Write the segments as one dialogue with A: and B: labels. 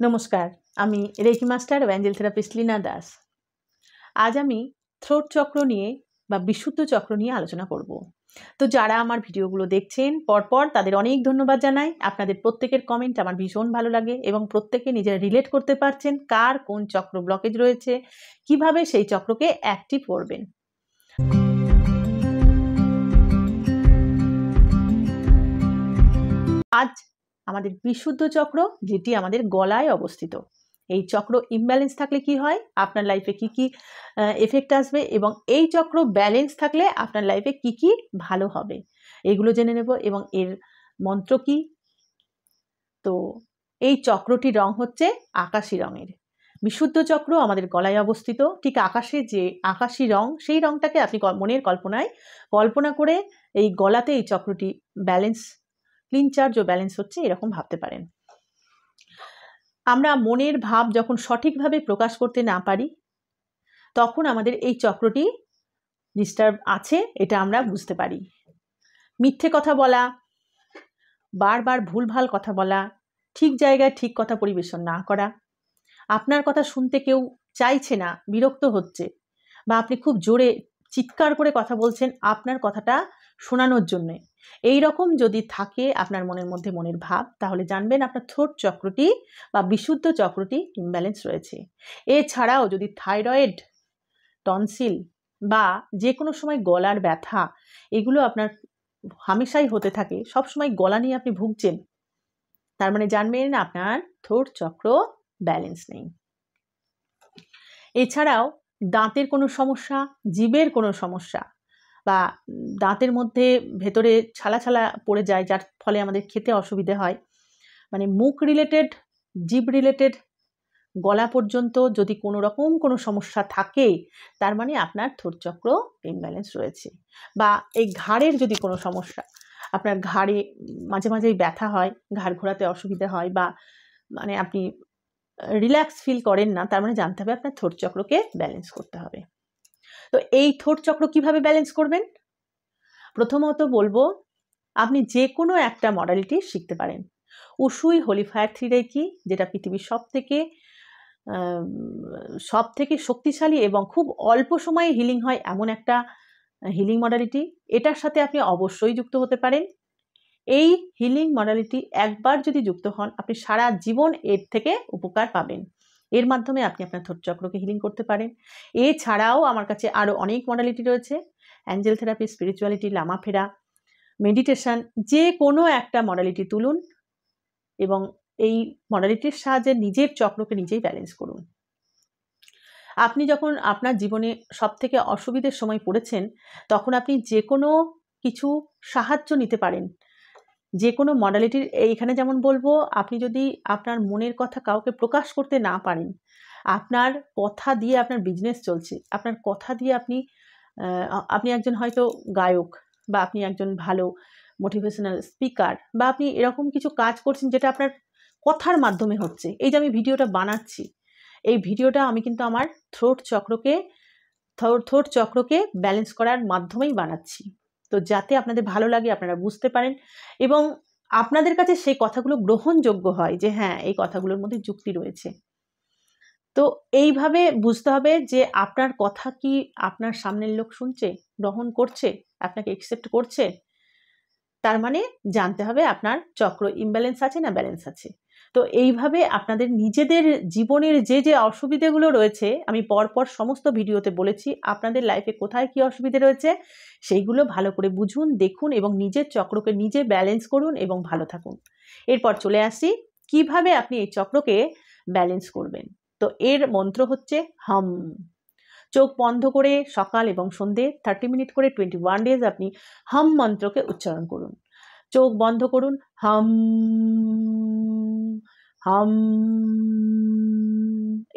A: নমস্কার, আমি reiki master ও Angel therapist Leena Das. আজ আমি থ্রোট চক্র নিয়ে বা বিশুদ্ধ চক্র নিয়ে আলোচনা করব। তো যারা আমার ভিডিওগুলো দেখছেন পরপর তাদের অনেক ধন্যবাদ জানাই। আপনাদের প্রত্যেকের কমেন্ট আমার ভীষণ ভালো লাগে এবং প্রত্যেকে নিজেরা রিলেট করতে পারছেন কার কোন চক্র ব্লকেজ রয়েছে, কিভাবে সেই চক্রকে অ্যাক্টিভ করবেন। আজ আমাদের বিশুদ্ধ চক্র, যেটি আমাদের গলায় অবস্থিত। এই চক্র ইমব্যালেন্স থাকলে কি হয়, আপনার লাইফে কি কি এফেক্ট আসবে এবং এই চক্র ব্যালেন্স থাকলে আপনার লাইফে কি কি ভালো হবে, এগুলো জেনে নেব। এবং এর মন্ত্র কি। তো এই চক্রটির রং হচ্ছে আকাশী রঙের। বিশুদ্ধ চক্র আমাদের গলায় অবস্থিত, ঠিক আকাশে যে আকাশী রং, সেই রংটাকে আপনি মনের কল্পনায় কল্পনা করে এই গলাতে এই চক্রটি ব্যালেন্স, ক্লিন চার্জ ও ব্যালেন্স হচ্ছে এরকম ভাবতে পারেন। আমরা মনের ভাব যখন সঠিকভাবে প্রকাশ করতে না পারি তখন আমাদের এই চক্রটি ডিস্টার্ব আছে, এটা আমরা বুঝতে পারি। মিথ্যে কথা বলা, বারবার ভুলভাল কথা বলা, ঠিক জায়গায় ঠিক কথা পরিবেশন না করা, আপনার কথা শুনতে কেউ চাইছে না, বিরক্ত হচ্ছে, বা আপনি খুব জোরে চিৎকার করে কথা বলছেন আপনার কথাটা শোনানোর জন্যে, এই রকম যদি থাকে আপনার মনের মধ্যে মনের ভাব, তাহলে জানবেন আপনার থ্রোট চক্রটি বা বিশুদ্ধ চক্রটি ইমব্যালেন্স রয়েছে। এছাড়াও যদি থাইরয়েড, টনসিল বা যে কোনো সময় গলার ব্যথা, এগুলো আপনার হামেশাই হতে থাকে, সবসময় গলা নিয়ে আপনি ভুগছেন, তার মানে জানবেন আপনার থ্রোট চক্র ব্যালেন্স নেই। এছাড়াও দাঁতের কোনো সমস্যা, জিভের কোনো সমস্যা, বা দাঁতের মধ্যে ভেতরে ছালা ছালা পড়ে যায়, যার ফলে আমাদের খেতে অসুবিধে হয়, মানে মুখ রিলেটেড, জিভ রিলেটেড, গলা পর্যন্ত যদি কোনো রকম কোনো সমস্যা থাকে, তার মানে আপনার থ্রোট চক্র ইমব্যালেন্স রয়েছে। বা এই ঘাড়ের যদি কোনো সমস্যা, আপনার ঘাড়ে মাঝে মাঝেই ব্যথা হয়, ঘাড় ঘোরাতে অসুবিধা হয়, বা মানে আপনি রিল্যাক্স ফিল করেন না, তার মানে জানতে হবে আপনার থ্রোট চক্রকে ব্যালেন্স করতে হবে। তো এই থ্রোট চক্র কিভাবে ব্যালেন্স করবেন? প্রথমত বলবো, আপনি যে কোনো একটা মডালিটি শিখতে পারেন। উশুই হোলি ফায়ার 3 রেকি, যেটা পৃথিবীর সব থেকে শক্তিশালী এবং খুব অল্প সময়ে হিলিং হয় এমন একটা হিলিং মডালিটি, এটার সাথে আপনি অবশ্যই যুক্ত হতে পারেন। এই হিলিং মডালিটি একবার যদি যুক্ত হন, আপনি সারা জীবন এর থেকে উপকার পাবেন। এর মাধ্যমে আপনি আপনার থ্রোট চক্রকে হিলিং করতে পারেন। এছাড়াও আমার কাছে আরও অনেক মডালিটি রয়েছে, অ্যাঞ্জেল থেরাপি, স্পিরিচুয়ালিটি, লামা ফেরা, মেডিটেশন, যে কোনো একটা মডালিটি তুলুন এবং এই মডালিটির সাহায্যে নিজের চক্রকে নিজেই ব্যালেন্স করুন। আপনি যখন আপনার জীবনে সবথেকে অসুবিধার সময় পড়েছেন, তখন আপনি যে কোনো কিছু সাহায্য নিতে পারেন, যে কোনো মডালিটির। এইখানে যেমন বলবো, আপনি যদি আপনার মনের কথা কাউকে প্রকাশ করতে না পারেন, আপনার কথা দিয়ে আপনার বিজনেস চলছে, আপনার কথা দিয়ে আপনি একজন হয়তো গায়ক, বা আপনি একজন ভালো মোটিভেশনাল স্পিকার, বা আপনি এরকম কিছু কাজ করছেন যেটা আপনার কথার মাধ্যমে হচ্ছে। এই যে আমি ভিডিওটা বানাচ্ছি, এই ভিডিওটা আমি কিন্তু আমার থ্রোট চক্রকে ব্যালেন্স করার মাধ্যমেই বানাচ্ছি। তো যাতে আপনাদের ভালো লাগে, আপনারা বুঝতে পারেন এবং আপনাদের কাছে সেই কথাগুলো গ্রহণযোগ্য হয়, যে হ্যাঁ, এই কথাগুলোর মধ্যে যুক্তি রয়েছে। তো এইভাবে বুঝতে হবে যে আপনার কথা কি আপনার সামনের লোক শুনছে, গ্রহণ করছে, আপনাকে অ্যাকসেপ্ট করছে, তার মানে জানতে হবে আপনার চক্র ইমব্যালেন্স আছে না ব্যালেন্স আছে। তো এইভাবে আপনাদের নিজেদের জীবনের যে যে অসুবিধেগুলো রয়েছে, আমি পরপর সমস্ত ভিডিওতে বলেছি, আপনাদের লাইফে কোথায় কি অসুবিধে রয়েছে সেইগুলো ভালো করে বুঝুন, দেখুন এবং নিজের চক্রকে নিজে ব্যালেন্স করুন এবং ভালো থাকুন। এরপর চলে আসি কিভাবে আপনি এই চক্রকে ব্যালেন্স করবেন। তো এর মন্ত্র হচ্ছে হাম। চোখ বন্ধ করে সকাল এবং সন্ধে 30 মিনিট করে 21 ডেজ আপনি হাম মন্ত্রকে উচ্চারণ করুন। চোখ বন্ধ করুন, হাম হাম,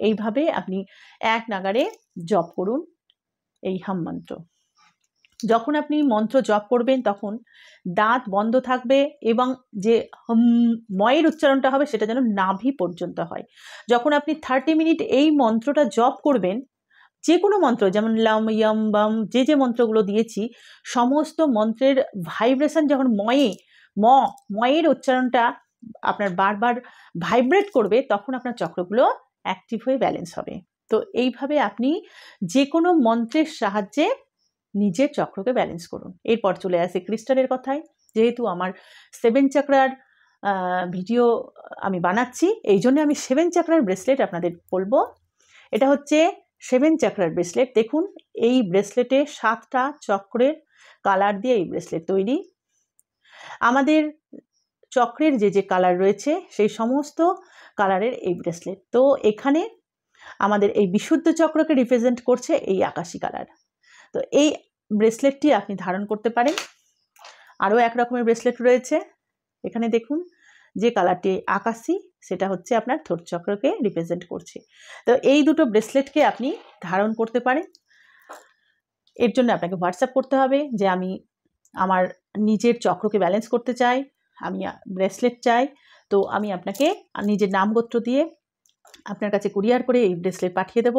A: এইভাবে আপনি এক নাগাড়ে জপ করুন এই হাম মন্ত্র। যখন আপনি মন্ত্র জপ করবেন তখন দাঁত বন্ধ থাকবে এবং যে হম ময়ের উচ্চারণটা হবে সেটা যেন নাভি পর্যন্ত হয়। যখন আপনি 30 মিনিট এই মন্ত্রটা জপ করবেন, যে কোনো মন্ত্র, যেমন লম ইয়ম বম, যে মন্ত্রগুলো দিয়েছি, সমস্ত মন্ত্রের ভাইব্রেশন যখন ময়ের উচ্চারণটা আপনার বারবার ভাইব্রেট করবে, তখন আপনার চক্রগুলো অ্যাক্টিভ হয়ে ব্যালেন্স হবে। তো এইভাবে আপনি যে কোনো মন্ত্রের সাহায্যে নিজের চক্রকে ব্যালেন্স করুন। এরপর চলে আসে ক্রিস্টালের কথায়। যেহেতু আমার 7 চাকরার ভিডিও আমি বানাচ্ছি, এই জন্য আমি 7 চাকরার ব্রেসলেট আপনাদের বলবো। এটা হচ্ছে 7 চাকরার ব্রেসলেট। দেখুন, এই ব্রেসলেটে 7টা চক্রের কালার দিয়ে এই ব্রেসলেট তৈরি। আমাদের চক্রের যে যে কালার রয়েছে সেই সমস্ত কালারের এই ব্রেসলেট। তো এখানে আমাদের এই বিশুদ্ধ চক্রকে রিপ্রেজেন্ট করছে এই আকাশী কালার। তো এই ব্রেসলেটটি আপনি ধারণ করতে পারেন। আরও এক রকমের ব্রেসলেট রয়েছে। এখানে দেখুন, যে কালারটি আকাশী সেটা হচ্ছে আপনার থোট চক্রকে রিপ্রেজেন্ট করছে। তো এই দুটো ব্রেসলেটকে আপনি ধারণ করতে পারেন। এর জন্য আপনাকে হোয়াটসঅ্যাপ করতে হবে যে আমি আমার নিজের চক্রকে ব্যালেন্স করতে চাই, আমি ব্রেসলেট চাই। তো আমি আপনাকে নিজের নাম গোত্র দিয়ে আপনার কাছে কুরিয়ার করে এই ব্রেসলেট পাঠিয়ে দেব,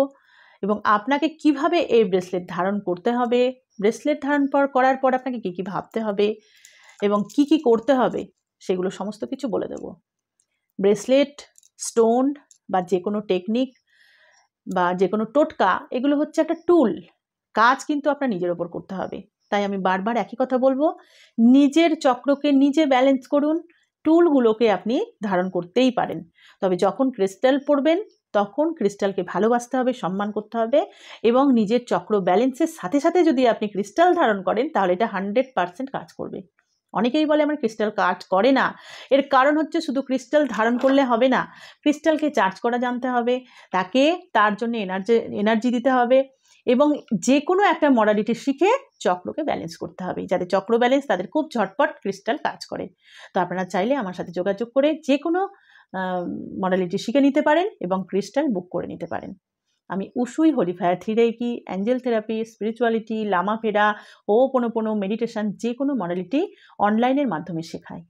A: এবং আপনাকে কিভাবে এই ব্রেসলেট ধারণ করতে হবে, ব্রেসলেট ধারণ করার পর আপনাকে কী কী ভাবতে হবে এবং কি কি করতে হবে সেগুলো সমস্ত কিছু বলে দেব। ব্রেসলেট, স্টোন বা যে কোনো টেকনিক বা যে কোনো টোটকা, এগুলো হচ্ছে একটা টুল। কাজ কিন্তু আপনার নিজের ওপর করতে হবে। তাই আমি বারবার একই কথা বলবো, নিজের চক্রকে নিজে ব্যালেন্স করুন। টুলগুলোকে আপনি ধারণ করতেই পারেন, তবে যখন ক্রিস্টাল পরবেন তখন ক্রিস্টালকে ভালোবাসতে হবে, সম্মান করতে হবে, এবং নিজের চক্র ব্যালেন্সের সাথে সাথে যদি আপনি ক্রিস্টাল ধারণ করেন তাহলে এটা 100% কাজ করবে। অনেকেই বলে আমার ক্রিস্টাল কাজ করে না। এর কারণ হচ্ছে শুধু ক্রিস্টাল ধারণ করলে হবে না, ক্রিস্টালকে চার্জ করা জানতে হবে, তাকে তার জন্য এনার্জি দিতে হবে, এবং যে কোনো একটা মডালিটি শিখে চক্রকে ব্যালেন্স করতে হবে। যাদের চক্র ব্যালেন্স তাদের খুব ঝটপট ক্রিস্টাল কাজ করে। তো আপনারা চাইলে আমার সাথে যোগাযোগ করে যে কোনো মডালিটি শিখে নিতে পারেন এবং ক্রিস্টাল বুক করে নিতে পারেন। আমি Usui, holyfire, three reiki, angel therapy, spirituality, Lama Fera, hooponopono, meditation, যে কোনো মডালিটি অনলাইনের মাধ্যমে শেখাই।